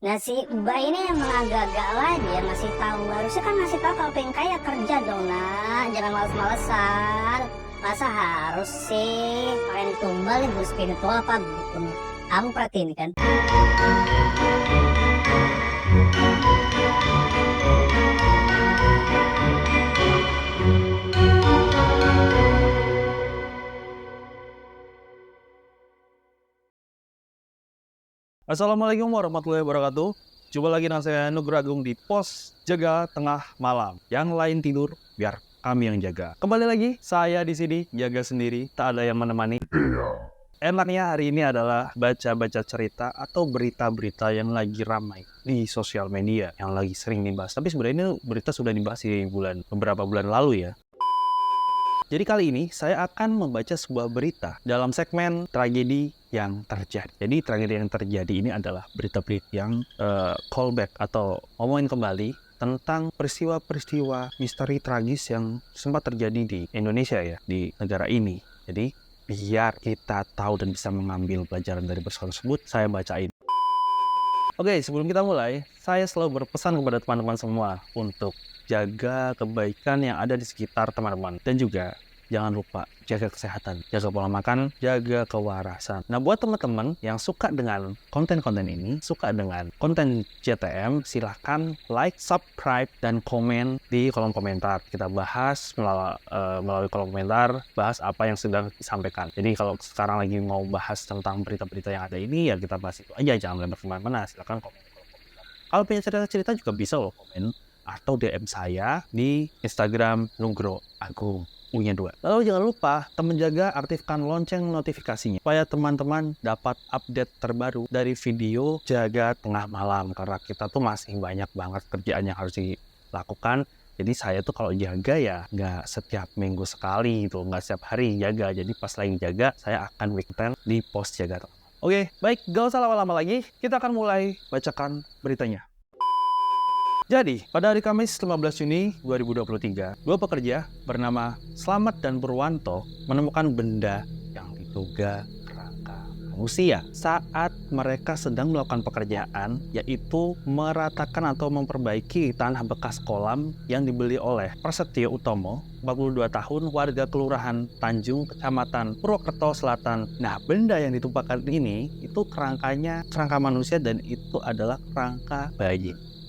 Nah si Mbak ini emang agak-agak lagi ya ngasih tahu, harusnya kan ngasih tahu kalau pengen kaya kerja dong nak, jangan males-malesan. Masa harus sih pakai tumbal nih guru spiritual apa bukan? Aku perhatiin kan. Assalamualaikum warahmatullahi wabarakatuh. Coba lagi dengan saya Nugroho Agung di pos jaga tengah malam. Yang lain tidur, biar kami yang jaga. Kembali lagi, saya di sini jaga sendiri, tak ada yang menemani. Enaknya hari ini adalah baca-baca cerita atau berita-berita yang lagi ramai di sosial media, yang lagi sering dibahas. Tapi sebenarnya ini berita sudah dibahas di beberapa bulan lalu ya. Jadi kali ini saya akan membaca sebuah berita dalam segmen tragedi yang terjadi. Jadi tragedi yang terjadi ini adalah berita-berita yang callback atau ngomongin kembali tentang peristiwa-peristiwa misteri tragis yang sempat terjadi di Indonesia ya, di negara ini. Jadi biar kita tahu dan bisa mengambil pelajaran dari peristiwa tersebut, saya bacain. Oke, sebelum kita mulai, saya selalu berpesan kepada teman-teman semua untuk jaga kebaikan yang ada di sekitar teman-teman. Dan juga jangan lupa jaga kesehatan, jaga pola makan, jaga kewarasan. Nah, buat teman-teman yang suka dengan konten-konten ini, suka dengan konten JTM, silahkan like, subscribe, dan komen di kolom komentar. Kita bahas melalui kolom komentar, bahas apa yang sedang disampaikan. Jadi kalau sekarang lagi mau bahas tentang berita-berita yang ada ini, ya kita bahas itu aja, jangan lempar kemana-mana, silahkan komen di kolom komentar. Kalau punya cerita-cerita juga bisa loh komen atau DM saya di Instagram Nugroho Agung punya 2. Lalu jangan lupa teman jaga aktifkan lonceng notifikasinya supaya teman-teman dapat update terbaru dari video jaga tengah malam, karena kita tuh masih banyak banget kerjaan yang harus dilakukan. Jadi saya tuh kalau jaga ya nggak setiap minggu sekali gitu, nggak setiap hari jaga. Jadi pas lagi jaga saya akan weekend di pos jaga tengah malam. Oke, baik, gak usah lama-lama lagi, kita akan mulai bacakan beritanya. Jadi, pada hari Kamis 15 Juni 2023, dua pekerja bernama Slamet dan Purwanto menemukan benda yang diduga kerangka manusia saat mereka sedang melakukan pekerjaan, yaitu meratakan atau memperbaiki tanah bekas kolam yang dibeli oleh Prasetyo Utomo, 42 tahun, warga Kelurahan Tanjung, Kecamatan Purwokerto Selatan. Nah, benda yang ditumpahkan ini itu kerangka manusia dan itu adalah kerangka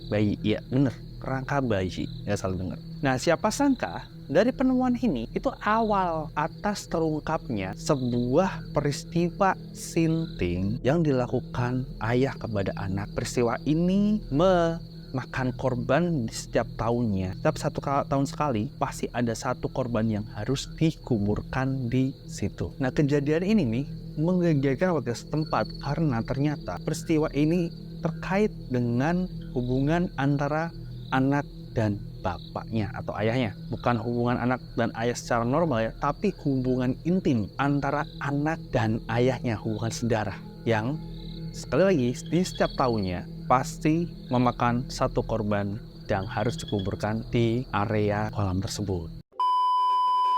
bayi, iya bener, kerangka bayi, nggak salah dengar. Nah, siapa sangka dari penemuan ini itu awal atas terungkapnya sebuah peristiwa sinting yang dilakukan ayah kepada anak. Peristiwa ini memakan korban di setiap tahunnya. Setiap tahun sekali pasti ada satu korban yang harus dikuburkan di situ. Nah, kejadian ini nih menggegerkan warga setempat karena ternyata peristiwa ini terkait dengan hubungan antara anak dan bapaknya atau ayahnya. Bukan hubungan anak dan ayah secara normal ya, tapi hubungan intim antara anak dan ayahnya, hubungan saudara. Yang sekali lagi di setiap tahunnya pasti memakan satu korban yang harus dikuburkan di area kolam tersebut.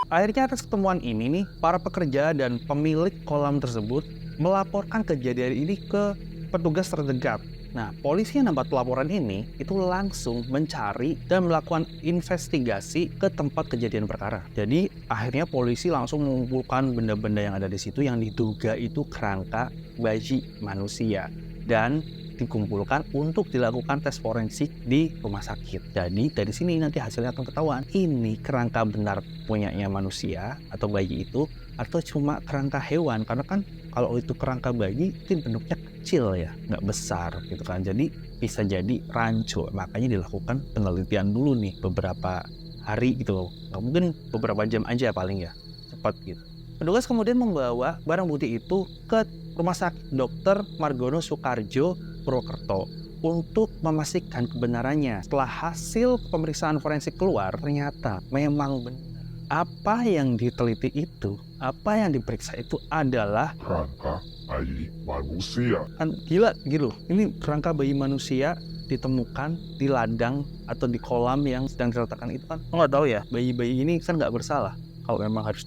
Akhirnya atas ketemuan ini nih, para pekerja dan pemilik kolam tersebut melaporkan kejadian ini ke petugas terdekat. Nah, polisi yang dapat laporan ini itu langsung mencari dan melakukan investigasi ke tempat kejadian perkara. Jadi, akhirnya polisi langsung mengumpulkan benda-benda yang ada di situ yang diduga itu kerangka bayi manusia dan dikumpulkan untuk dilakukan tes forensik di rumah sakit. Jadi, dari sini nanti hasilnya akan ketahuan ini kerangka benar punyanya manusia atau bayi itu atau cuma kerangka hewan, karena kan kalau itu kerangka bayi itu bentuknya kecil ya, nggak besar gitu kan, jadi bisa jadi rancu. Makanya dilakukan penelitian dulu nih beberapa hari gitu loh, nggak mungkin beberapa jam aja paling ya, cepat gitu. Petugas kemudian membawa barang bukti itu ke Rumah Sakit Dr. Margono Soekarjo Purwokerto untuk memastikan kebenarannya. Setelah hasil pemeriksaan forensik keluar, ternyata memang benar apa yang diteliti itu, apa yang diperiksa itu adalah kerangka bayi manusia. Kan gila gitu. Ini kerangka bayi manusia ditemukan di ladang atau di kolam yang sedang diletakkan itu kan. Nggak tahu ya, bayi-bayi ini kan nggak bersalah kalau memang harus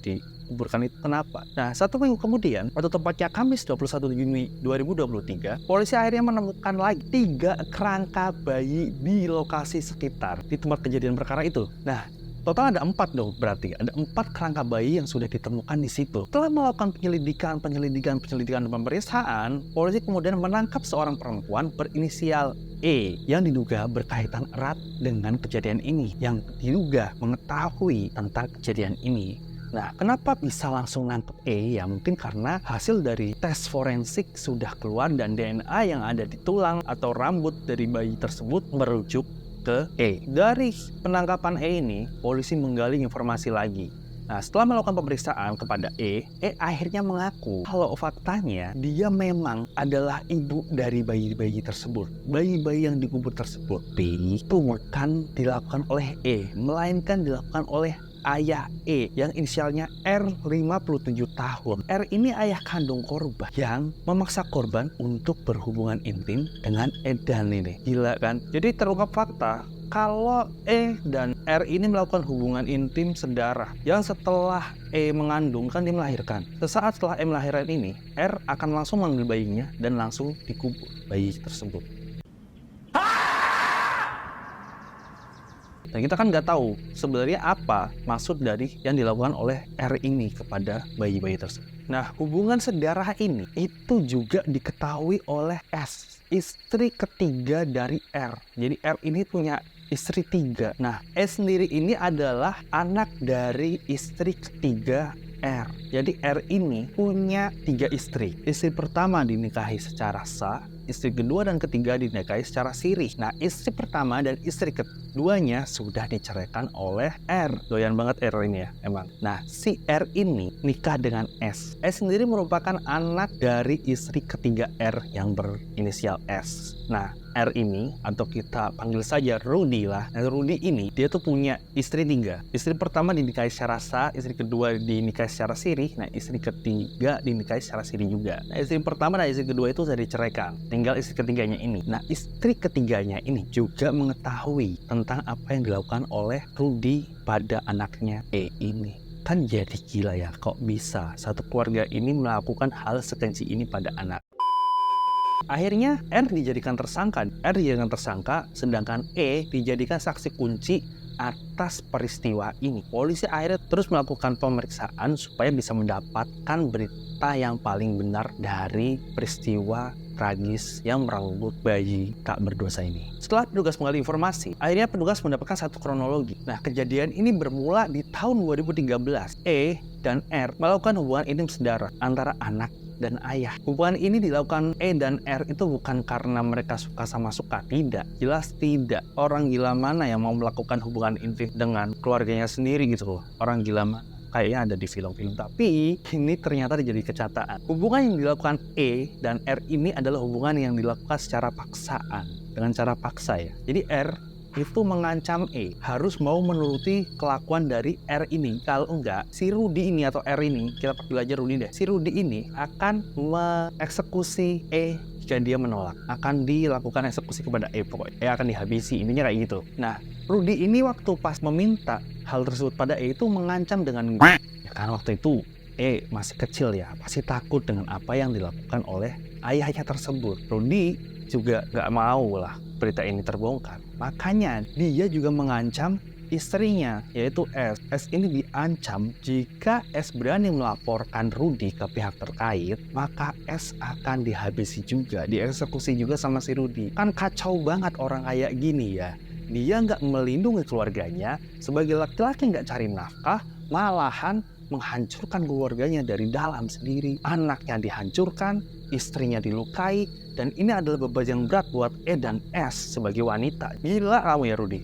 dikuburkan itu kenapa. Nah, 1 minggu kemudian, atau tepatnya Kamis 21 Juni 2023, polisi akhirnya menemukan lagi 3 kerangka bayi di lokasi sekitar di tempat kejadian perkara itu. Nah, total ada 4 dong, berarti ada 4 kerangka bayi yang sudah ditemukan di situ. Setelah melakukan penyelidikan dan pemeriksaan, polisi kemudian menangkap seorang perempuan berinisial E yang diduga berkaitan erat dengan kejadian ini, yang diduga mengetahui tentang kejadian ini. Nah, kenapa bisa langsung nangkep E? Ya mungkin karena hasil dari tes forensik sudah keluar dan DNA yang ada di tulang atau rambut dari bayi tersebut merujuk ke E. Dari penangkapan E ini, polisi menggali informasi lagi. Nah, setelah melakukan pemeriksaan kepada E akhirnya mengaku kalau faktanya dia memang adalah ibu dari bayi-bayi tersebut. Bayi-bayi yang dikubur tersebut itu bukan dilakukan oleh E, melainkan dilakukan oleh ayah E yang inisialnya R 57 tahun. R ini ayah kandung korban yang memaksa korban untuk berhubungan intim dengan Edan ini. Gila kan? Jadi terungkap fakta kalau E dan R ini melakukan hubungan intim sedarah yang setelah E mengandung kan dia melahirkan. Sesaat setelah E melahirkan ini, R akan langsung mengambil bayinya dan langsung dikubur bayi tersebut. Dan kita kan nggak tahu sebenarnya apa maksud dari yang dilakukan oleh R ini kepada bayi-bayi tersebut. Nah, hubungan sedarah ini itu juga diketahui oleh S, istri ketiga dari R. Jadi R ini punya istri 3. Nah, S sendiri ini adalah anak dari istri ketiga R. Jadi R ini punya 3 istri. Istri pertama dinikahi secara sah, istri kedua dan ketiga dinikahi secara siri. Nah, istri pertama dan istri keduanya sudah diceraikan oleh R. Doyan banget R ini ya, emang. Nah, si R ini nikah dengan S. S sendiri merupakan anak dari istri ketiga R yang berinisial S. Nah, R ini, atau kita panggil saja Rudy lah. Nah, Rudy ini, dia tuh punya istri 3. Istri pertama dinikahi secara sah, istri kedua dinikahi secara siri, nah istri ketiga dinikahi secara siri juga. Nah, istri pertama dan istri kedua itu sudah diceraikan. Tinggal istri ketiganya ini. Nah, istri ketiganya ini juga mengetahui tentang apa yang dilakukan oleh Rudy pada anaknya E ini. Kan jadi gila ya, kok bisa satu keluarga ini melakukan hal sekeji ini pada anak. Akhirnya R dijadikan tersangka, sedangkan E dijadikan saksi kunci atas peristiwa ini. Polisi akhirnya terus melakukan pemeriksaan supaya bisa mendapatkan berita yang paling benar dari peristiwa tragis yang merenggut bayi tak berdosa ini. Setelah petugas menggali informasi, akhirnya petugas mendapatkan satu kronologi. Nah, kejadian ini bermula di tahun 2013. E dan R melakukan hubungan intim sedarah antara anak dan ayah. Hubungan ini dilakukan E dan R itu bukan karena mereka suka sama suka, tidak. Jelas tidak. Orang gila mana yang mau melakukan hubungan intim dengan keluarganya sendiri gitu loh. Orang gila mana? Kayaknya ada di film-film, tapi ini ternyata jadi kenyataan. Hubungan yang dilakukan E dan R ini adalah hubungan yang dilakukan secara paksaan, dengan cara paksa ya. Jadi R itu mengancam E harus mau menuruti kelakuan dari R ini. Kalau enggak, si Rudy ini atau R ini, kita panggil aja Rudy deh. Si Rudy ini akan mengeksekusi E jika dia menolak. Akan dilakukan eksekusi kepada E, pokoknya E akan dihabisi, intinya kayak gitu. Nah, Rudy ini waktu pas meminta hal tersebut pada E itu mengancam dengan ya, karena waktu itu E masih kecil ya, pasti takut dengan apa yang dilakukan oleh ayahnya tersebut. Rudy juga nggak mau lah berita ini terbongkar. Makanya dia juga mengancam istrinya, yaitu S. S ini diancam jika S berani melaporkan Rudy ke pihak terkait, maka S akan dihabisi juga, dieksekusi juga sama si Rudy. Kan kacau banget orang kayak gini ya. Dia nggak melindungi keluarganya, sebagai laki-laki nggak cari nafkah, malahan menghancurkan keluarganya dari dalam sendiri. Anaknya dihancurkan, istrinya dilukai, dan ini adalah beban yang berat buat E dan S sebagai wanita. Gila kamu ya Rudy.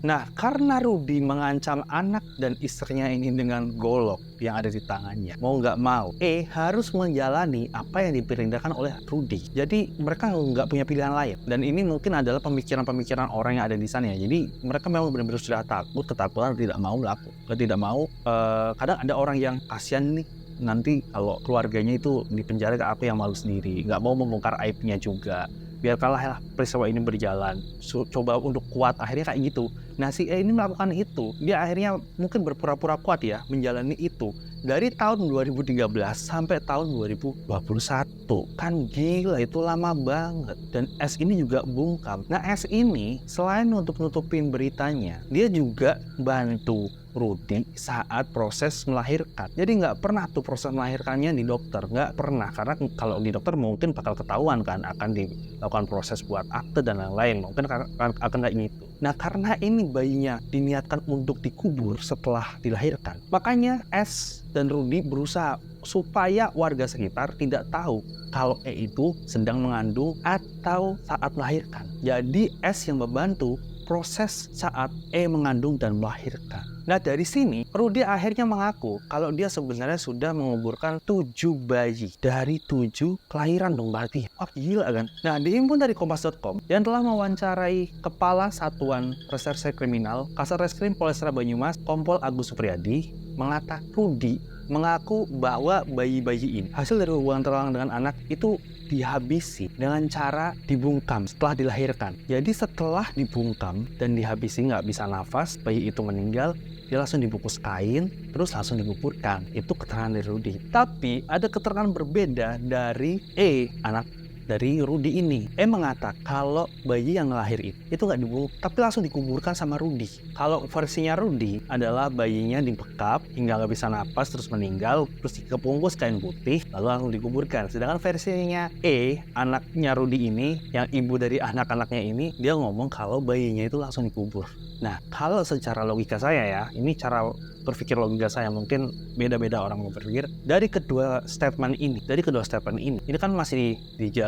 Nah, karena Rudy mengancam anak dan istrinya ini dengan golok yang ada di tangannya, mau nggak mau, E harus menjalani apa yang diperintahkan oleh Rudy. Jadi mereka nggak punya pilihan lain. Dan ini mungkin adalah pemikiran-pemikiran orang yang ada di sana ya. Jadi mereka memang benar-benar sudah takut, ketakutan, tidak mau melakukan, tidak mau. Kadang ada orang yang kasihan nih, nanti kalau keluarganya itu dipenjara, ke aku yang malu sendiri, nggak mau membongkar aibnya juga. biarkanlah peristiwa ini berjalan, coba untuk kuat, akhirnya kayak gitu. Nah si E ini melakukan itu, dia akhirnya mungkin berpura-pura kuat ya menjalani itu dari tahun 2013 sampai tahun 2021. Kan gila, itu lama banget. Dan S ini juga bungkam. Nah S ini selain untuk nutupin beritanya, dia juga bantu Rudy saat proses melahirkan. Jadi nggak pernah tuh proses melahirkannya di dokter, nggak pernah. Karena kalau di dokter mungkin bakal ketahuan kan, akan dilakukan proses buat akte dan lain-lain, mungkin akan kayak gitu. Nah karena ini bayinya diniatkan untuk dikubur setelah dilahirkan, makanya S dan Rudy berusaha supaya warga sekitar tidak tahu kalau E itu sedang mengandung atau saat melahirkan. Jadi S yang membantu proses saat E mengandung dan melahirkan. Nah dari sini Rudy akhirnya mengaku kalau dia sebenarnya sudah menguburkan 7 bayi dari 7 kelahiran dong berarti. Wah gila kan. Nah dihimpun dari Kompas.com yang telah mewawancarai Kepala Satuan Reserse Kriminal Kasat-Reskrim Polresta Banyumas Kompol Agus Supriyadi, mengatakan Rudy mengaku bahwa bayi-bayi ini hasil dari hubungan terlarang dengan anak itu dihabisi dengan cara dibungkam setelah dilahirkan. Jadi setelah dibungkam dan dihabisi nggak bisa nafas, bayi itu meninggal, dia langsung dibungkus kain, terus langsung dikuburkan. Itu keterangan dari Rudy. Tapi ada keterangan berbeda dari E, anak dari Rudy ini. E mengatakan kalau bayi yang lahir itu nggak dibungkus, tapi langsung dikuburkan sama Rudy. Kalau versinya Rudy adalah bayinya dibekap hingga nggak bisa napas terus meninggal, terus dibungkus kain putih lalu langsung dikuburkan. Sedangkan versinya E, anaknya Rudy ini, yang ibu dari anak-anaknya ini, dia ngomong kalau bayinya itu langsung dikubur. Nah kalau secara logika saya ya, ini cara berpikir logika saya, mungkin beda-beda orang berpikir. Dari kedua statement ini kan masih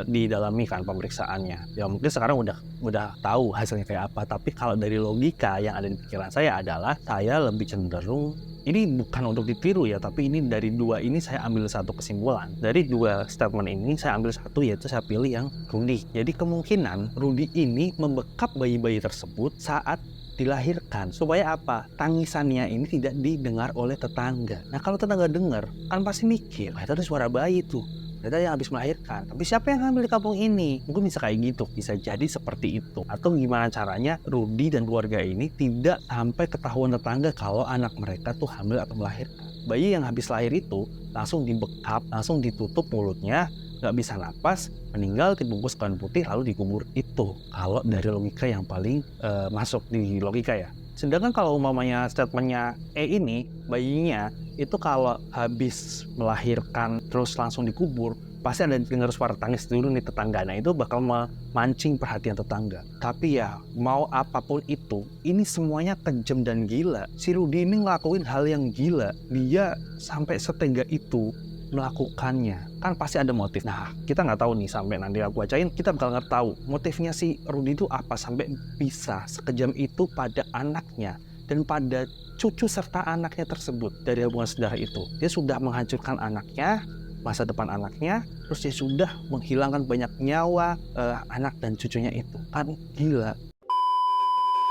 didalami kan pemeriksaannya. Ya mungkin sekarang udah tahu hasilnya kayak apa. Tapi kalau dari logika yang ada di pikiran saya adalah, saya lebih cenderung ini bukan untuk ditiru ya, tapi ini dari dua ini saya ambil satu kesimpulan. Dari dua statement ini saya ambil satu, yaitu saya pilih yang Rudy. Jadi kemungkinan Rudy ini membekap bayi-bayi tersebut saat dilahirkan supaya apa? Tangisannya ini tidak didengar oleh tetangga. Nah kalau tetangga dengar kan pasti mikir, itu ada suara bayi tuh, ternyata yang habis melahirkan. Tapi siapa yang hamil di kampung ini? Mungkin bisa kayak gitu, bisa jadi seperti itu. Atau gimana caranya Rudy dan keluarga ini tidak sampai ketahuan tetangga kalau anak mereka tuh hamil atau melahirkan. Bayi yang habis lahir itu langsung dibekap, langsung ditutup mulutnya, nggak bisa napas, meninggal, dibungkus kain putih lalu dikubur. Itu kalau dari logika yang paling masuk di logika ya. Sedangkan kalau umpamanya statementnya E ini, bayinya itu kalau habis melahirkan terus langsung dikubur, pasti ada dengar suara tangis dulu nih tetangga. Nah itu bakal memancing perhatian tetangga. Tapi ya mau apapun itu, ini semuanya kejam dan gila. Si Rudy ini ngelakuin hal yang gila. Dia sampai setega itu melakukannya, kan pasti ada motif. Nah kita nggak tahu nih, sampai nanti aku bacain kita bakal nggak tahu motifnya si Rudy itu apa sampai bisa sekejam itu pada anaknya dan pada cucu serta anaknya tersebut. Dari hubungan saudara itu dia sudah menghancurkan anaknya, masa depan anaknya, terus dia sudah menghilangkan banyak nyawa anak dan cucunya itu. Kan gila.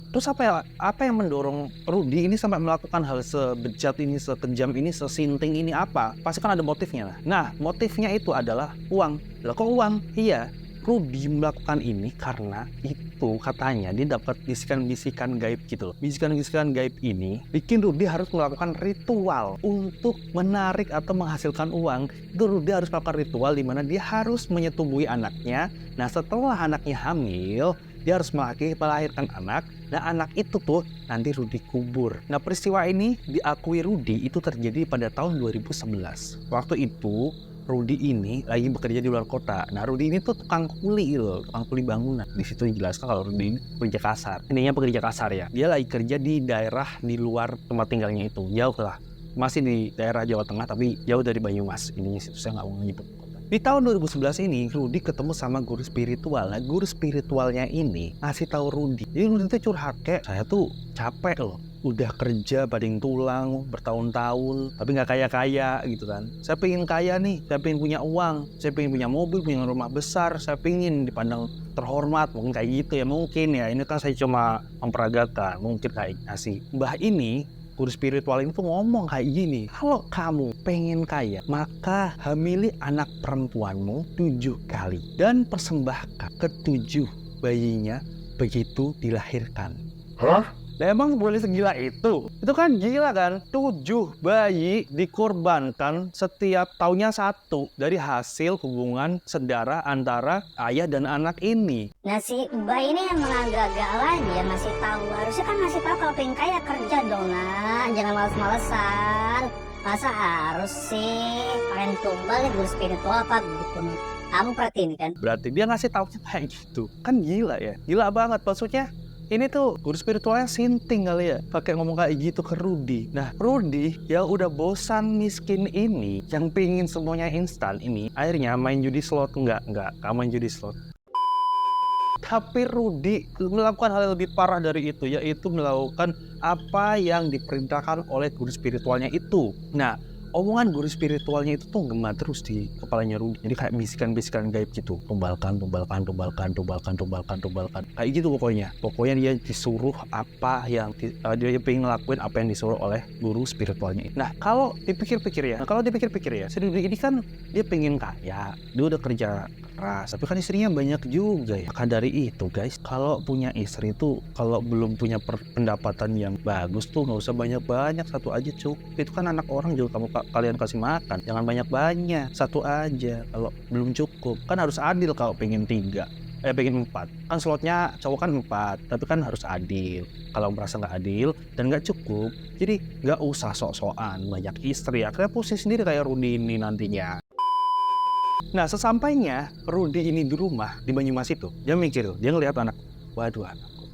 Terus apa yang mendorong Rudy ini sampai melakukan hal sebejat ini, sekejam ini, sesinting ini apa? Pasti kan ada motifnya lah. Nah, motifnya itu adalah uang. Lah kok uang? Iya, Rudy melakukan ini karena itu katanya dia dapat bisikan-bisikan gaib gitu loh. Bisikan-bisikan gaib ini bikin Rudy harus melakukan ritual untuk menarik atau menghasilkan uang. Itu Rudy harus melakukan ritual di mana dia harus menyetubuhi anaknya. Nah, setelah anaknya hamil, dia harus melahirkan anak. Nah anak itu tuh nanti Rudy kubur. Nah peristiwa ini diakui Rudy itu terjadi pada tahun 2011. Waktu itu Rudy ini lagi bekerja di luar kota. Nah Rudy ini tuh tukang kuli loh, tukang kuli bangunan. Di situ dijelaskan kalau Rudy ini pekerja kasar. Intinya pekerja kasar ya. Dia lagi kerja di daerah di luar tempat tinggalnya itu, jauh lah. Masih di daerah Jawa Tengah tapi jauh dari Banyumas. Ininya situ saya nggak mau nyebut. Di tahun 2011 ini, Rudy ketemu sama guru spiritual. Nah, guru spiritualnya ini ngasih tahu Rudy. Jadi Rudy tuh curhat, kayak saya tuh capek loh. Udah kerja bading tulang bertahun-tahun, tapi nggak kaya-kaya gitu kan. Saya pengen kaya nih, saya pengen punya uang, saya pengen punya mobil, punya rumah besar, saya pengen dipandang terhormat, mungkin kayak gitu ya. Mungkin ya, ini kan saya cuma memperagakan, mungkin kayak ngasih. Mbah ini guru spiritual ini tuh ngomong kayak gini. Kalau kamu pengen kaya, maka hamili anak perempuanmu 7 kali dan persembahkan ke-7 bayinya begitu dilahirkan. Hah? Nah, emang boleh segila itu? Itu kan gila kan? 7 bayi dikorbankan setiap tahunnya 1 dari hasil hubungan sedara antara ayah dan anak ini. Nah si Mbak ini emang agak-agak lagi ya, masih tahu. Harusnya kan ngasih tahu kalau pengen kaya kerja dong nak, jangan males-malesan. Masa harus sih pengen tumbal ya guru spiritual apa gitu nih? Kamu perhatiin kan? Berarti dia ngasih taunya kayak gitu. Kan gila ya? Gila banget maksudnya. Ini tuh guru spiritualnya sinting kali ya, pakai ngomong kayak gitu ke Rudy. Nah, Rudy yang udah bosan miskin ini, yang pingin semuanya instan ini, akhirnya main judi slot. Enggak main judi slot. Tapi Rudy melakukan hal yang lebih parah dari itu, yaitu melakukan apa yang diperintahkan oleh guru spiritualnya itu. Nah, omongan guru spiritualnya itu tuh gema terus di kepalanya Rudy. Jadi kayak bisikan-bisikan gaib gitu. Tumbalkan. Kayak gitu pokoknya. Pokoknya dia disuruh apa yang dia pengen ngelakuin apa yang disuruh oleh guru spiritualnya. Nah, kalau dipikir-pikir ya, si Rudy ini kan dia pengen kaya. Dia udah kerja keras, tapi kan istrinya banyak juga ya. Maka dari itu guys, kalau punya istri tuh, kalau belum punya pendapatan yang bagus tuh nggak usah banyak-banyak, 1 aja cukup. Itu kan anak orang juga kalian kasih makan, jangan banyak-banyak, 1 aja. Kalau belum cukup kan harus adil. Kalau pengen 3 pengen 4 kan slotnya cowok kan 4, tapi kan harus adil. Kalau merasa nggak adil dan nggak cukup, jadi nggak usah sok-sokan banyak istri, akhirnya pusing sendiri kayak Rudy ini nantinya. Nah, sesampainya Rudy ini di rumah di Banyumas itu, dia mikir, dia ngelihat anak, waduh anakku,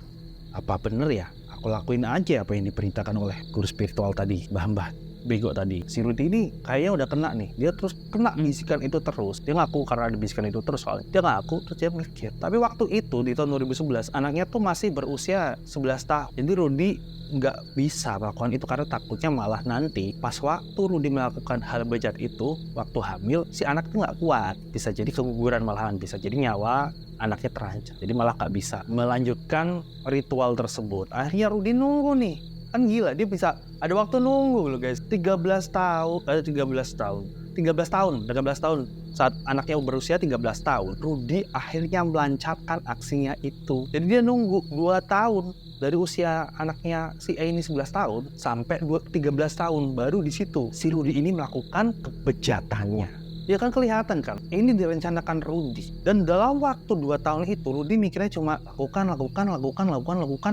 apa bener ya aku lakuin aja apa yang diperintahkan oleh guru spiritual tadi, mbah bego tadi. Si Rudy ini kayaknya udah kena nih, dia terus kena bisikan itu terus. Dia ngaku karena ada bisikan itu terus, soalnya dia ngaku terus dia mikir. Tapi waktu itu di tahun 2011 anaknya tuh masih berusia 11 tahun. Jadi Rudy nggak bisa melakukan itu karena takutnya malah nanti pas waktu Rudy melakukan hal bejat itu waktu hamil, si anak tuh nggak kuat, bisa jadi keguguran, malahan bisa jadi nyawa anaknya terancam. Jadi malah nggak bisa melanjutkan ritual tersebut. Akhirnya Rudy nunggu nih, kan gila, dia bisa ada waktu nunggu loh guys, 13 tahun saat anaknya berusia 13 tahun, Rudy akhirnya melancarkan aksinya itu. Jadi dia nunggu 2 tahun dari usia anaknya si A ini 11 tahun sampai 13 tahun, baru di situ si Rudy ini melakukan kebejatannya. Ya kan kelihatan kan, ini direncanakan Rudy. Dan dalam waktu 2 tahun itu, Rudy mikirnya cuma lakukan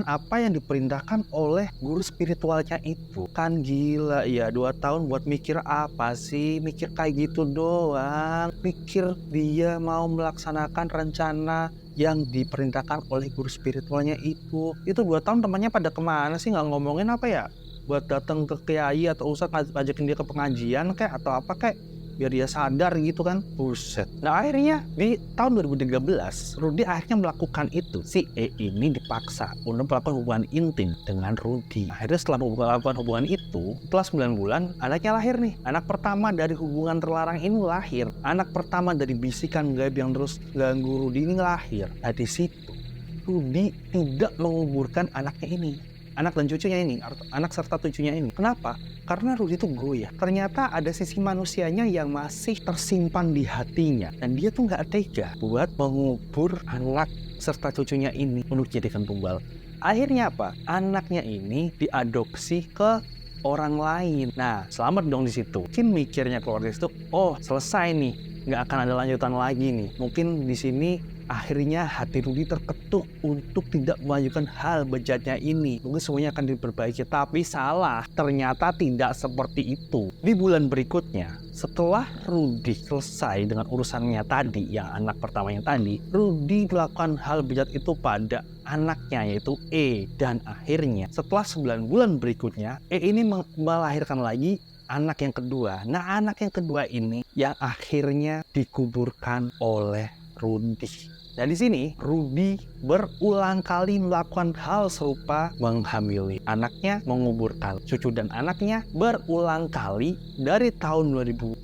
apa yang diperintahkan oleh guru spiritualnya itu. Kan gila ya, 2 tahun buat mikir apa sih? Mikir kayak gitu doang. Pikir dia mau melaksanakan rencana yang diperintahkan oleh guru spiritualnya itu. Itu 2 tahun temannya pada kemana sih? Nggak ngomongin apa ya? Buat datang ke kiai atau ustadz ajakin dia ke pengajian kayak atau apa kayak, biar dia sadar gitu kan. Buset. Nah akhirnya di tahun 2013 Rudy akhirnya melakukan itu. Si E ini dipaksa untuk melakukan hubungan intim dengan Rudy. Akhirnya setelah melakukan hubungan itu, setelah 9 bulan anaknya lahir nih. Anak pertama dari hubungan terlarang ini lahir. Anak pertama dari bisikan gaib yang terus ganggu Rudy ini lahir. Nah di situ Rudy tidak menguburkan anaknya ini, anak dan cucunya ini, anak serta cucunya ini. Kenapa? Karena Rudy itu goyah. Ternyata ada sisi manusianya yang masih tersimpan di hatinya. Dan dia tuh nggak tega buat mengubur anak serta cucunya ini untuk jadikan tumbal. Akhirnya apa? Anaknya ini diadopsi ke orang lain. Nah, selamat dong di situ. Mungkin mikirnya keluarga itu, oh selesai nih, nggak akan ada lanjutan lagi nih. Mungkin di sini akhirnya hati Rudy terketuk untuk tidak melanjutkan hal bejatnya ini. Mungkin semuanya akan diperbaiki, tapi salah. Ternyata tidak seperti itu. Di bulan berikutnya, setelah Rudy selesai dengan urusannya tadi, yang anak pertamanya tadi, Rudy melakukan hal bejat itu pada anaknya yaitu E. Dan akhirnya setelah 9 bulan berikutnya, E ini melahirkan lagi anak yang kedua. Nah, anak yang kedua ini yang akhirnya dikuburkan oleh Rudy. Dan di sini Rudy berulang kali melakukan hal serupa, menghamili anaknya, menguburkan cucu dan anaknya berulang kali dari tahun 2013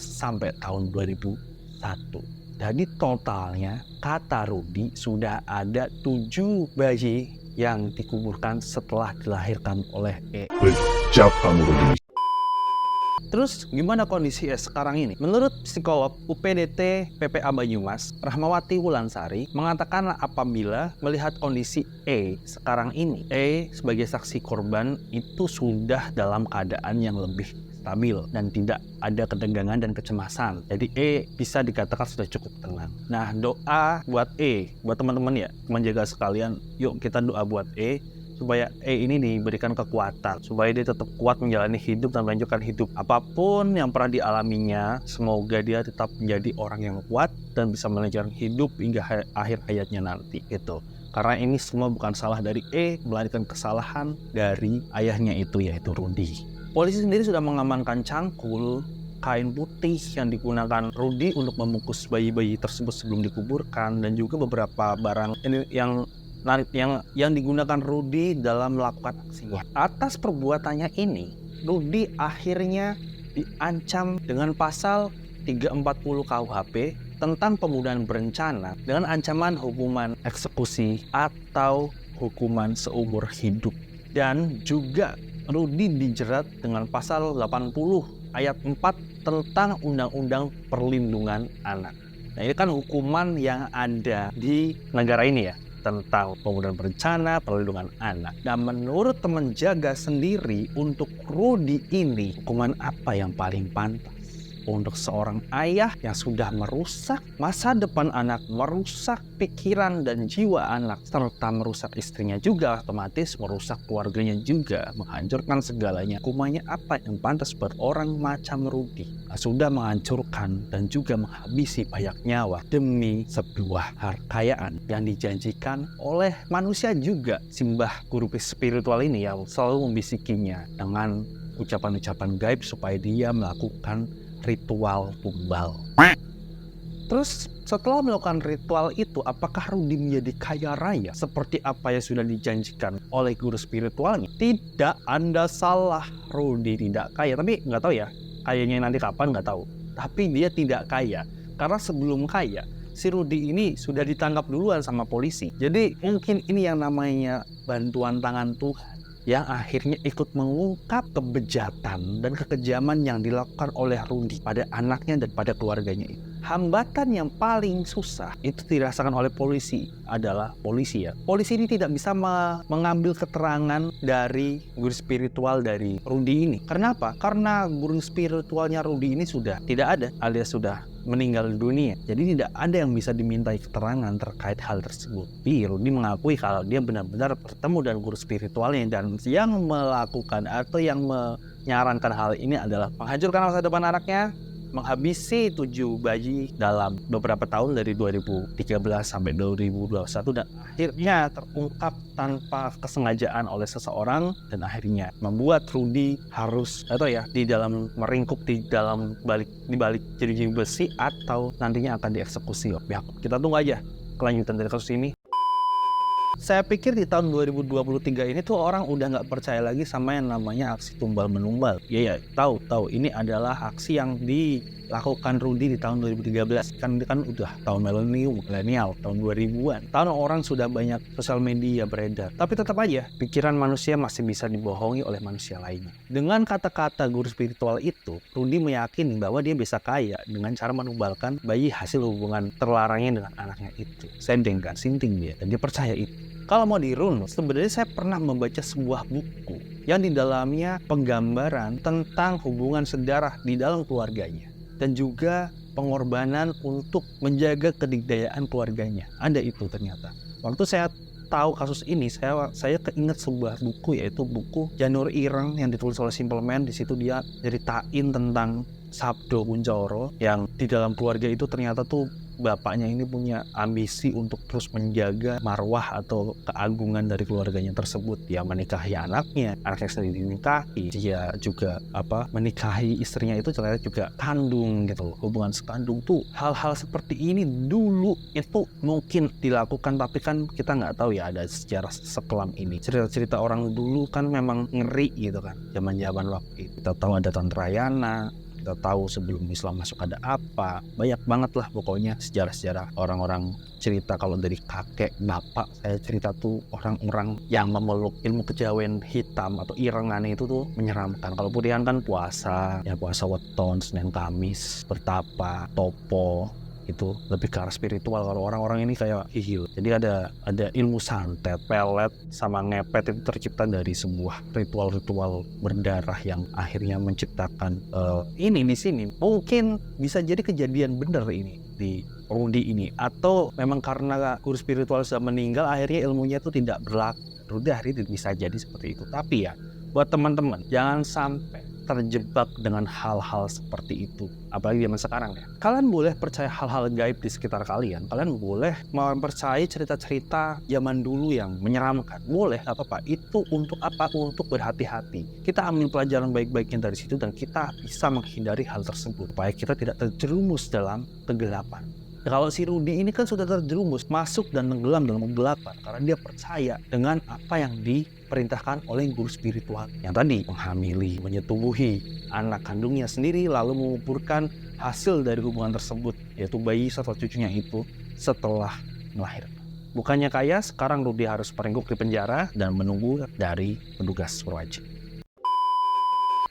sampai tahun 2001. Jadi totalnya kata Rudy sudah ada 7 bayi yang dikuburkan setelah dilahirkan oleh E. Bejat kamu Rudi. Terus gimana kondisi E sekarang ini? Menurut psikolog UPDT PPA Banyumas, Rahmawati Wulansari, mengatakan apabila melihat kondisi E sekarang ini, E sebagai saksi korban itu sudah dalam keadaan yang lebih stabil dan tidak ada ketegangan dan kecemasan. Jadi E bisa dikatakan sudah cukup tenang. Nah, doa buat E, buat teman-teman ya, menjaga sekalian, yuk kita doa buat E supaya ini diberikan kekuatan, supaya dia tetap kuat menjalani hidup dan melanjutkan hidup. Apapun yang pernah dialaminya, semoga dia tetap menjadi orang yang kuat dan bisa melanjutkan hidup hingga akhir hayatnya nanti. Gitu. Karena ini semua bukan salah dari melainkan kesalahan dari ayahnya itu, yaitu Rudi. Polisi sendiri sudah mengamankan cangkul, kain putih yang digunakan Rudi untuk membungkus bayi-bayi tersebut sebelum dikuburkan, dan juga beberapa barang yang digunakan Rudi dalam melakukan aksinya. Atas perbuatannya ini, Rudi akhirnya diancam dengan pasal 340 KUHP tentang pembunuhan berencana dengan ancaman hukuman eksekusi atau hukuman seumur hidup. Dan juga Rudi dijerat dengan pasal 80 ayat 4 tentang Undang-Undang Perlindungan Anak. Nah, ini kan hukuman yang ada di negara ini ya, tentang pembunuhan berencana, perlindungan anak. Dan menurut teman jaga sendiri, untuk Rudi ini, hukuman apa yang paling pantas? Untuk seorang ayah yang sudah merusak masa depan anak, merusak pikiran dan jiwa anak, serta merusak istrinya juga, otomatis merusak keluarganya juga, menghancurkan segalanya. Hukumannya apa yang pantas buat orang macam Rudi? Sudah menghancurkan dan juga menghabisi banyak nyawa demi sebuah kekayaan yang dijanjikan oleh manusia juga. Simbah guru spiritual ini yang selalu membisikinya dengan ucapan-ucapan gaib supaya dia melakukan ritual tumbal. Terus setelah melakukan ritual itu, apakah Rudi menjadi kaya raya seperti apa yang sudah dijanjikan oleh guru spiritualnya? Tidak, Anda salah. Rudi tidak kaya, tapi nggak tahu ya, kayanya nanti kapan nggak tahu. Tapi dia tidak kaya, karena sebelum kaya, si Rudi ini sudah ditangkap duluan sama polisi. Jadi mungkin ini yang namanya bantuan tangan Tuhan, yang akhirnya ikut mengungkap kebejatan dan kekejaman yang dilakukan oleh Rudi pada anaknya dan pada keluarganya itu. Hambatan yang paling susah itu dirasakan oleh polisi adalah polisi ya. Polisi ini tidak bisa mengambil keterangan dari guru spiritual dari Rudi ini. Kenapa? Karena guru spiritualnya Rudi ini sudah tidak ada, alias sudah meninggal dunia. Jadi tidak ada yang bisa dimintai keterangan terkait hal tersebut. Tapi Rudi mengakui kalau dia benar-benar bertemu dengan guru spiritualnya, dan yang melakukan atau yang menyarankan hal ini adalah menghancurkan masa depan anaknya, menghabisi 7 bayi dalam beberapa tahun dari 2013 sampai 2021, dan akhirnya terungkap tanpa kesengajaan oleh seseorang, dan akhirnya membuat Rudi harus di dalam meringkuk di balik jeruji besi atau nantinya akan dieksekusi. Kita tunggu aja kelanjutan dari kasus ini. Saya pikir di tahun 2023 ini tuh orang udah nggak percaya lagi sama yang namanya aksi tumbal menumbal. Ya, tahu ini adalah aksi yang dilakukan Rudi di tahun 2013. Kan udah tahun milenial, tahun 2000-an. Tahun orang sudah banyak sosial media beredar. Tapi tetap aja pikiran manusia masih bisa dibohongi oleh manusia lainnya. Dengan kata-kata guru spiritual itu, Rudi meyakini bahwa dia bisa kaya dengan cara menumbalkan bayi hasil hubungan terlarangnya dengan anaknya itu. Sending kan, sinting dia, dan dia percaya itu. Kalau mau dirunut, sebenarnya saya pernah membaca sebuah buku yang di dalamnya penggambaran tentang hubungan sedarah di dalam keluarganya, dan juga pengorbanan untuk menjaga kedikdayaan keluarganya. Ada itu ternyata. Waktu saya tahu kasus ini, saya keinget sebuah buku, yaitu buku Janur Ireng yang ditulis oleh Simple Man. Di situ dia ceritain tentang Sabdo Kuncoro yang di dalam keluarga itu ternyata tuh bapaknya ini punya ambisi untuk terus menjaga marwah atau keagungan dari keluarganya tersebut. Dia menikahi anaknya sendiri dinikahi, dia juga menikahi istrinya itu ternyata juga kandung gitu. Hubungan sekandung tuh, hal-hal seperti ini dulu itu mungkin dilakukan, tapi kan kita nggak tahu ya ada sejarah sekelam ini. Cerita-cerita orang dulu kan memang ngeri gitu kan, zaman-zaman waktu itu. Kita tahu ada Tantrayana, Kita tahu sebelum Islam masuk ada apa. Banyak banget lah pokoknya sejarah-sejarah orang-orang cerita. Kalau dari kakek, bapak saya cerita tuh orang-orang yang memeluk ilmu kejawen hitam atau irengan itu tuh menyeramkan. Kalau putihan kan puasa, ya puasa weton, Senin Kamis, bertapa, topo, itu lebih ke arah spiritual. Kalau orang-orang ini kayak hihil. Jadi ada ilmu santet, pelet, sama ngepet itu tercipta dari sebuah ritual-ritual berdarah yang akhirnya menciptakan ini di sini. Mungkin bisa jadi kejadian bener ini di Rudy ini, atau memang karena guru spiritual sudah meninggal akhirnya ilmunya itu tidak berlaku. Rudy akhirnya bisa jadi seperti itu. Tapi ya buat teman-teman jangan sampai terjebak dengan hal-hal seperti itu, apalagi zaman sekarang ya. Kalian boleh percaya hal-hal gaib di sekitar kalian, kalian boleh mempercayai cerita-cerita zaman dulu yang menyeramkan, boleh, gak apa-apa. Itu untuk apa? Untuk berhati-hati. Kita ambil pelajaran baik-baiknya dari situ dan kita bisa menghindari hal tersebut supaya kita tidak terjerumus dalam kegelapan. Kalau si Rudy ini kan sudah terjerumus, masuk dan tenggelam dalam kegelapan karena dia percaya dengan apa yang diperintahkan oleh guru spiritual yang tadi menghamili, menyetubuhi anak kandungnya sendiri, lalu menguburkan hasil dari hubungan tersebut, yaitu bayi serta cucunya itu setelah melahirkan. Bukannya kaya, sekarang Rudy harus meringkuk di penjara dan menunggu dari petugas berwajib.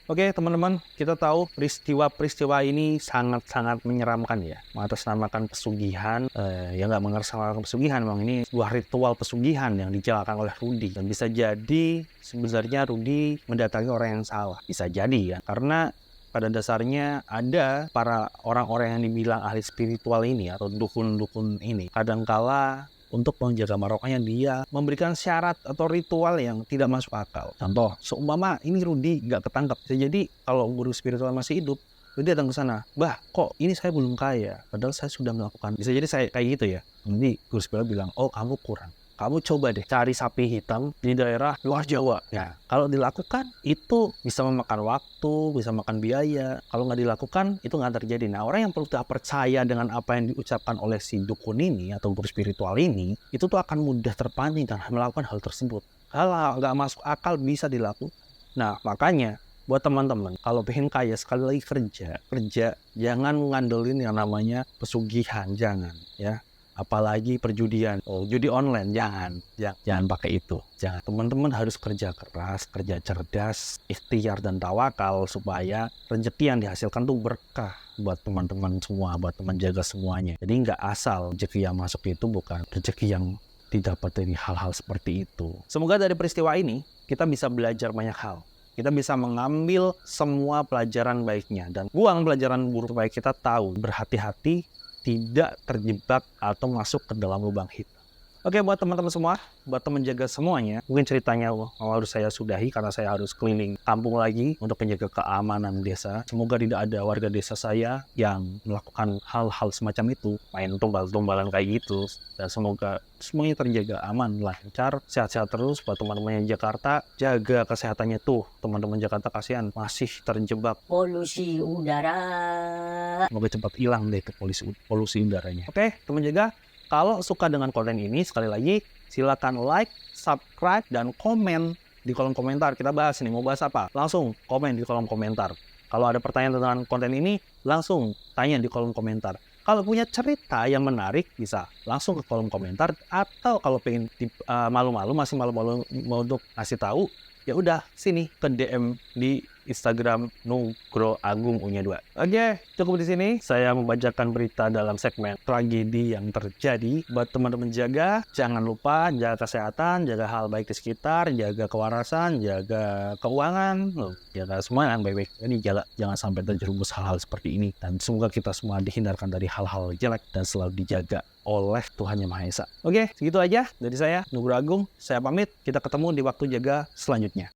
Oke teman-teman, kita tahu peristiwa-peristiwa ini sangat-sangat menyeramkan ya. Mengatasnamakan pesugihan, ya nggak mengatasnamakan pesugihan, memang ini sebuah ritual pesugihan yang dijalankan oleh Rudy. Dan bisa jadi sebenarnya Rudy mendatangi orang yang salah. Bisa jadi ya, karena pada dasarnya ada para orang-orang yang dibilang ahli spiritual ini atau dukun-dukun ini, kadangkala untuk menjaga marokahnya dia memberikan syarat atau ritual yang tidak masuk akal. Contoh, seumpama ini Rudy nggak ketangkap, bisa jadi kalau guru spiritual masih hidup, Rudy datang ke sana, "Bah, kok ini saya belum kaya, padahal saya sudah melakukan." Bisa jadi saya kayak gitu ya. Nanti guru spiritual bilang, "Oh, kamu kurang. Kamu coba deh cari sapi hitam di daerah luar Jawa." Ya, kalau dilakukan itu bisa memakan waktu, bisa makan biaya. Kalau nggak dilakukan itu nggak terjadi. Nah, orang yang perlu tidak percaya dengan apa yang diucapkan oleh si dukun ini atau guru spiritual ini, itu tuh akan mudah terpancing dan melakukan hal tersebut. Kalau nggak masuk akal bisa dilakukan. Nah, makanya buat teman-teman, kalau pengen kaya sekali lagi kerja, jangan ngandelin yang namanya pesugihan, jangan ya. Apalagi perjudian, judi online, jangan pakai itu. Jangan. Teman-teman harus kerja keras, kerja cerdas, ikhtiar dan tawakal supaya rezeki yang dihasilkan tuh berkah buat teman-teman semua, buat teman jaga semuanya. Jadi nggak asal rezeki yang masuk itu bukan rezeki yang didapat dari hal-hal seperti itu. Semoga dari peristiwa ini kita bisa belajar banyak hal. Kita bisa mengambil semua pelajaran baiknya dan buang pelajaran buruk supaya kita tahu berhati-hati, tidak terjebak atau masuk ke dalam lubang hitam. Oke, buat teman-teman semua, buat teman jaga semuanya, mungkin ceritanya harus saya sudahi karena saya harus keliling kampung lagi untuk menjaga keamanan desa. Semoga tidak ada warga desa saya yang melakukan hal-hal semacam itu, main tumbal-tumbalan kayak gitu. Dan semoga semuanya terjaga aman, lancar, sehat-sehat terus. Buat teman-teman yang Jakarta, jaga kesehatannya tuh. Teman-teman Jakarta kasihan masih terjebak Polusi udara. Semoga cepat hilang deh ke polusi udaranya. Oke, teman jaga. Kalau suka dengan konten ini, sekali lagi silakan like, subscribe, dan komen di kolom komentar. Kita bahas nih, mau bahas apa? Langsung komen di kolom komentar. Kalau ada pertanyaan tentang konten ini, langsung tanya di kolom komentar. Kalau punya cerita yang menarik, bisa langsung ke kolom komentar. Atau kalau pengen masih malu-malu mau untuk ngasih tahu, ya udah sini ke DM di Instagram Nugro Agung U-nya 2. Oke, cukup di sini. Saya membacakan berita dalam segmen tragedi yang terjadi. Buat teman-teman jaga, jangan lupa jaga kesehatan, jaga hal baik di sekitar, jaga kewarasan, jaga keuangan, jaga semua yang baik-baik. Ini jangan sampai terjerumus hal-hal seperti ini. Dan semoga kita semua dihindarkan dari hal-hal jelek dan selalu dijaga oleh Tuhan Yang Maha Esa. Oke, segitu aja dari saya, Nugro Agung. Saya pamit. Kita ketemu di waktu jaga selanjutnya.